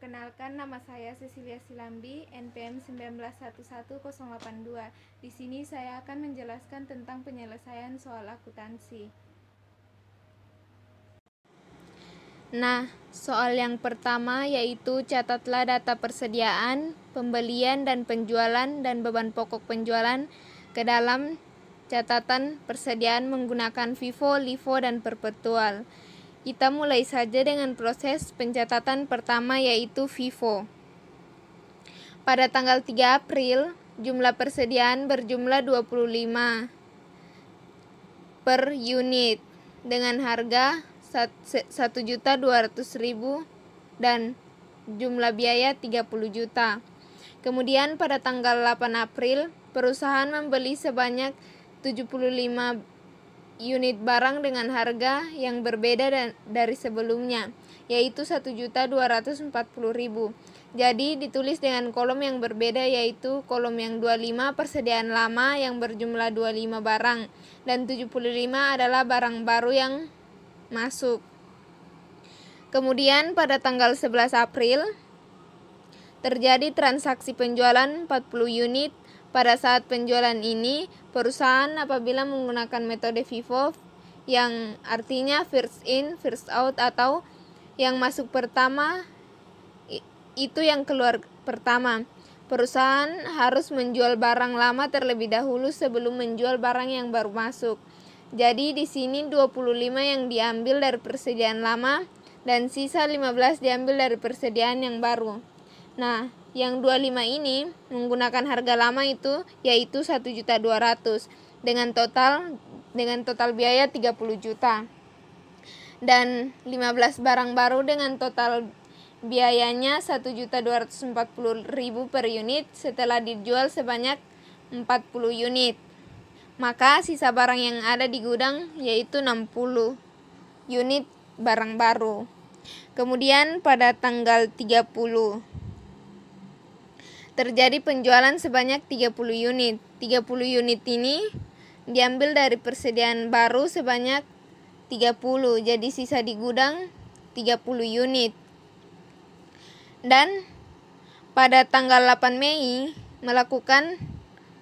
Perkenalkan, nama saya Cecilia Silambi, NPM 1911082. Di sini saya akan menjelaskan tentang penyelesaian soal akuntansi. Nah, soal yang pertama yaitu catatlah data persediaan, pembelian dan penjualan dan beban pokok penjualan ke dalam catatan persediaan menggunakan FIFO, LIFO, dan perpetual. Kita mulai saja dengan proses pencatatan pertama yaitu FIFO. Pada tanggal 3 April, jumlah persediaan berjumlah 25 per unit dengan harga 1.200.000 dan jumlah biaya 30 juta. Kemudian pada tanggal 8 April, perusahaan membeli sebanyak 75 unit barang dengan harga yang berbeda dari sebelumnya, yaitu 1.240.000. Jadi ditulis dengan kolom yang berbeda, yaitu kolom yang 25 persediaan lama yang berjumlah 25 barang dan 75 adalah barang baru yang masuk. Kemudian pada tanggal 11 April terjadi transaksi penjualan 40 unit. Pada saat penjualan ini, perusahaan apabila menggunakan metode FIFO yang artinya first in, first out atau yang masuk pertama itu yang keluar pertama. Perusahaan harus menjual barang lama terlebih dahulu sebelum menjual barang yang baru masuk. Jadi di sini 25 yang diambil dari persediaan lama dan sisa 15 diambil dari persediaan yang baru. Nah, yang 25 ini menggunakan harga lama itu yaitu 1.200.000 dengan total biaya 30 juta. Dan 15 barang baru dengan total biayanya 1.240.000 per unit setelah dijual sebanyak 40 unit. Maka sisa barang yang ada di gudang yaitu 60 unit barang baru. Kemudian pada tanggal 30 terjadi penjualan sebanyak 30 unit. 30 unit ini diambil dari persediaan baru sebanyak 30. Jadi sisa di gudang 30 unit. Dan pada tanggal 8 Mei melakukan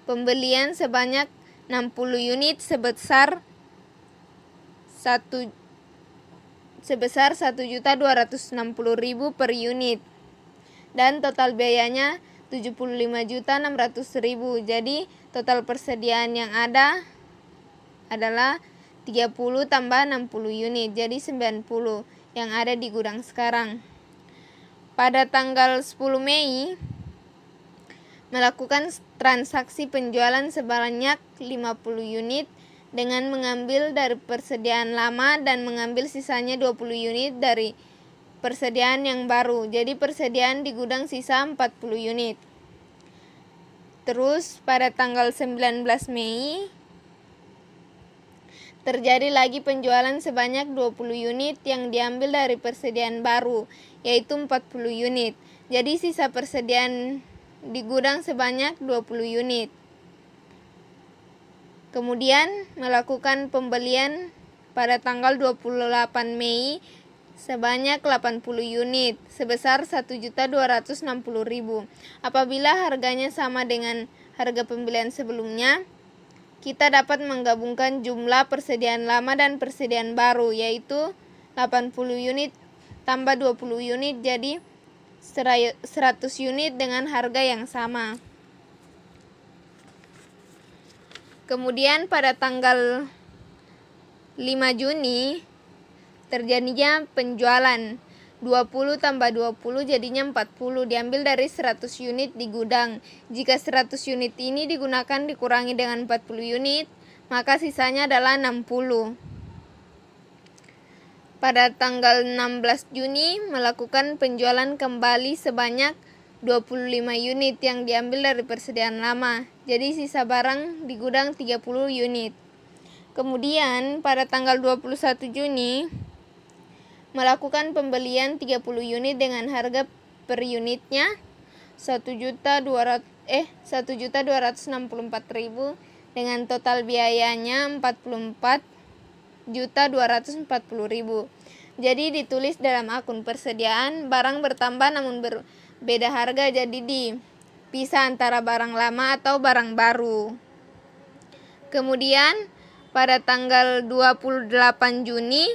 pembelian sebanyak 60 unit sebesar 1.260.000 per unit. Dan total biayanya 75.600.000. Jadi total persediaan yang ada adalah 30 tambah 60 unit, jadi 90 yang ada di gudang sekarang. Pada tanggal 10 Mei melakukan transaksi penjualan sebanyak 50 unit dengan mengambil dari persediaan lama dan mengambil sisanya 20 unit dari persediaan yang baru. Jadi persediaan di gudang sisa 40 unit. Terus pada tanggal 19 Mei terjadi lagi penjualan sebanyak 20 unit yang diambil dari persediaan baru, yaitu 40 unit. Jadi sisa persediaan di gudang sebanyak 20 unit. Kemudian melakukan pembelian pada tanggal 28 Mei sebanyak 80 unit sebesar 1.260.000. Apabila harganya sama dengan harga pembelian sebelumnya, kita dapat menggabungkan jumlah persediaan lama dan persediaan baru, yaitu 80 unit tambah 20 unit jadi 100 unit dengan harga yang sama. Kemudian pada tanggal 5 Juni terjadinya penjualan 20 tambah 20 jadinya 40, diambil dari 100 unit di gudang. Jika 100 unit ini digunakan dikurangi dengan 40 unit, maka sisanya adalah 60. Pada tanggal 16 Juni melakukan penjualan kembali sebanyak 25 unit yang diambil dari persediaan lama. Jadi sisa barang di gudang 30 unit. Kemudian pada tanggal 21 Juni melakukan pembelian 30 unit dengan harga per unitnya 1.264.000 dengan total biayanya 44.240.000. Jadi ditulis dalam akun persediaan, barang bertambah namun berbeda harga, jadi dipisah antara barang lama atau barang baru. Kemudian pada tanggal 28 Juni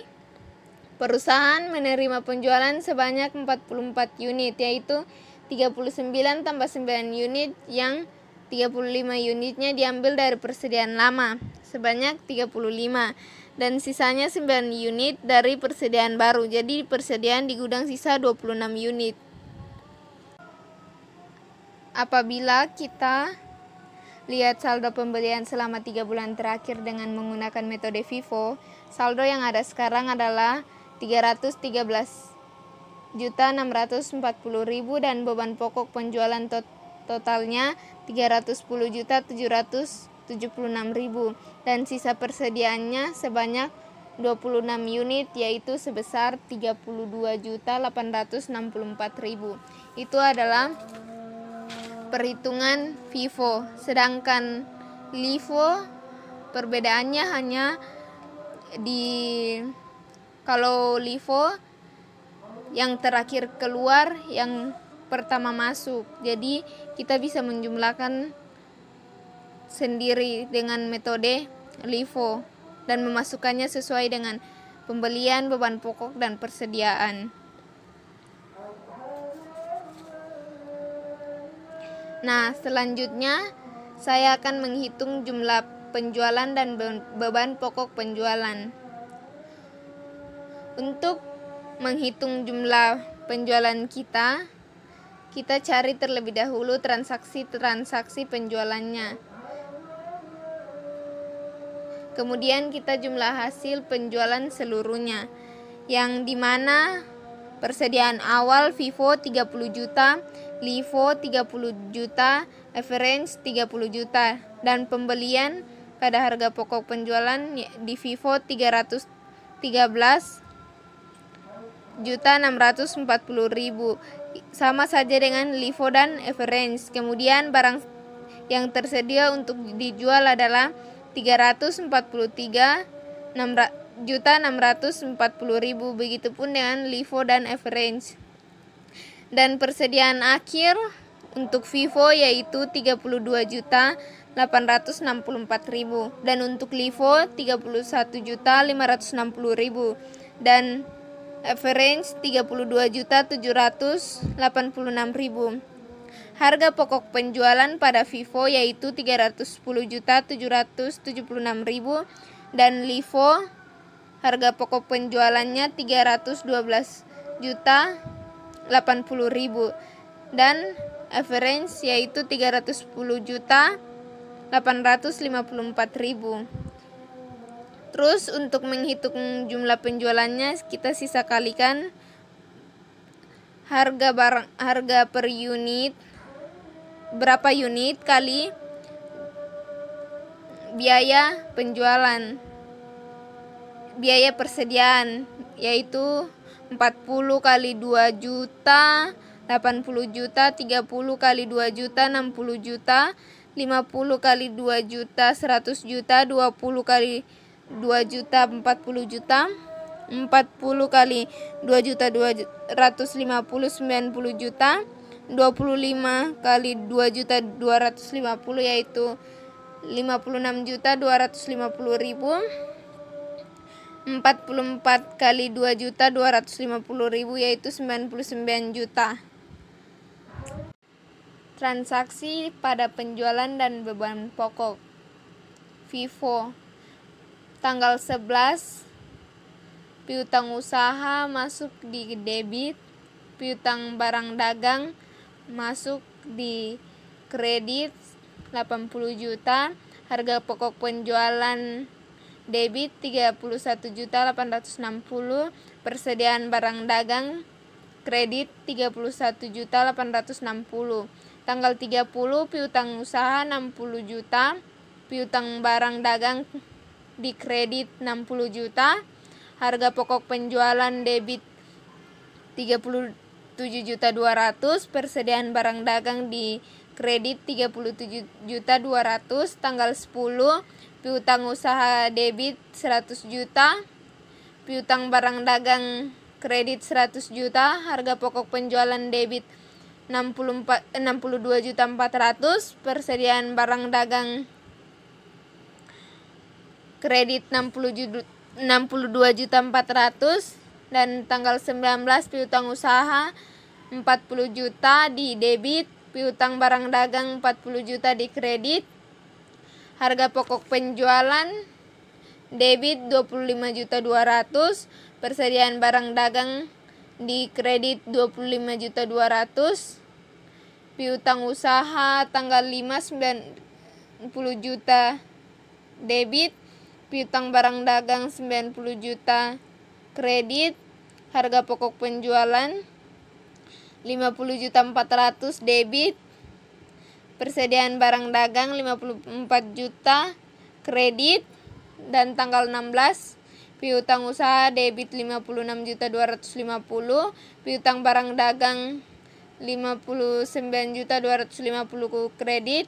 perusahaan menerima penjualan sebanyak 44 unit, yaitu 39 tambah 9 unit, yang 35 unitnya diambil dari persediaan lama sebanyak 35 dan sisanya 9 unit dari persediaan baru. Jadi persediaan di gudang sisa 26 unit. Apabila kita lihat saldo pembelian selama 3 bulan terakhir dengan menggunakan metode FIFO, saldo yang ada sekarang adalah 313.640.000 dan beban pokok penjualan totalnya 310.776.000 dan sisa persediaannya sebanyak 26 unit, yaitu sebesar 32.864.000. Itu adalah perhitungan FIFO. Sedangkan LIFO perbedaannya hanya kalau LIFO yang terakhir keluar yang pertama masuk. Jadi kita bisa menjumlahkan sendiri dengan metode LIFO dan memasukkannya sesuai dengan pembelian, beban pokok, dan persediaan. Nah, selanjutnya saya akan menghitung jumlah penjualan dan beban pokok penjualan. Untuk menghitung jumlah penjualan kita cari terlebih dahulu transaksi penjualannya. Kemudian kita jumlah hasil penjualan seluruhnya, yang dimana persediaan awal FIFO 30 juta, LIFO 30 juta, average 30 juta, dan pembelian pada harga pokok penjualan di FIFO 313.640.000, sama saja dengan LIFO dan average. Kemudian barang yang tersedia untuk dijual adalah 343.640.000, begitupun dengan LIFO dan average. Dan persediaan akhir untuk FIFO yaitu 32.864.000 dan untuk LIFO 31.560.000 dan average 32.786.000. Harga pokok penjualan pada FIFO yaitu 310.776.000 dan LIFO harga pokok penjualannya 312.080.000 dan average yaitu 310.854.000. Terus untuk menghitung jumlah penjualannya kita sisa kalikan harga per unit, berapa unit kali biaya penjualan, biaya persediaan, yaitu 40 kali 2 juta 80 juta, 30 kali 2 juta 60 juta, 50 kali 2 juta 100 juta, 20 kali 2 juta 40 juta, 40 kali 2 juta 250 90 juta, 25 kali 2 juta 250 yaitu 56.250.000, 44 kali 2 juta 250.000 yaitu 99 juta. Transaksi pada penjualan dan beban pokok FIFO tanggal 11 piutang usaha masuk di debit, piutang barang dagang masuk di kredit 80 juta, harga pokok penjualan debit 31.860.000, persediaan barang dagang kredit 31.860.000. Tanggal 30 piutang usaha 60 juta, piutang barang dagang di kredit 60 juta, harga pokok penjualan debit 37.200.000, persediaan barang dagang di kredit 37.200.000. Tanggal 10 piutang usaha debit 100 juta, piutang barang dagang kredit 100 juta, harga pokok penjualan debit 62.400.000, persediaan barang dagang kredit 62.400.000, dan tanggal 19 piutang usaha 40 juta di debit, piutang barang dagang 40 juta di kredit, harga pokok penjualan debit 25.200.000, persediaan barang dagang di kredit 25.200.000, piutang usaha tanggal 5 90 juta debit, piutang barang dagang 90 juta kredit, harga pokok penjualan 50.400.000 debit, persediaan barang dagang 54 juta kredit, dan tanggal 16 piutang usaha debit 56.250.000, piutang barang dagang 59.250.000 kredit,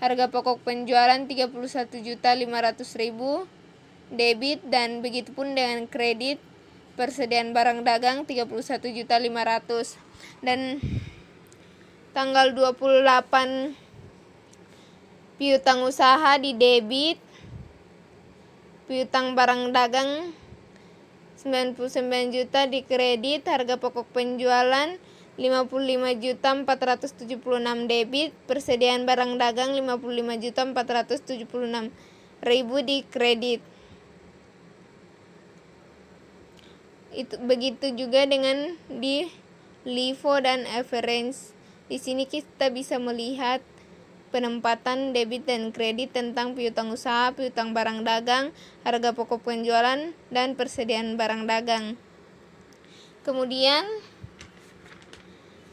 harga pokok penjualan 31.500.000 debit, dan begitupun dengan kredit, persediaan barang dagang 31.500.000. Dan tanggal 28 piutang usaha di debit, piutang barang dagang 99 juta di kredit, harga pokok penjualan 55.476 debit, persediaan barang dagang 55.476.000 di kredit. Begitu juga dengan di LIFO dan average. Di sini kita bisa melihat penempatan debit dan kredit tentang piutang usaha, piutang barang dagang, harga pokok penjualan, dan persediaan barang dagang. Kemudian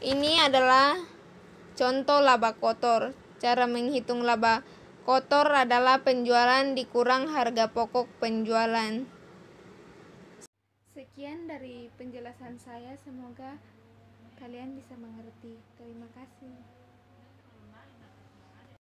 ini adalah contoh laba kotor. Cara menghitung laba kotor adalah penjualan dikurang harga pokok penjualan. Sekian dari penjelasan saya, semoga kalian bisa mengerti. Terima kasih.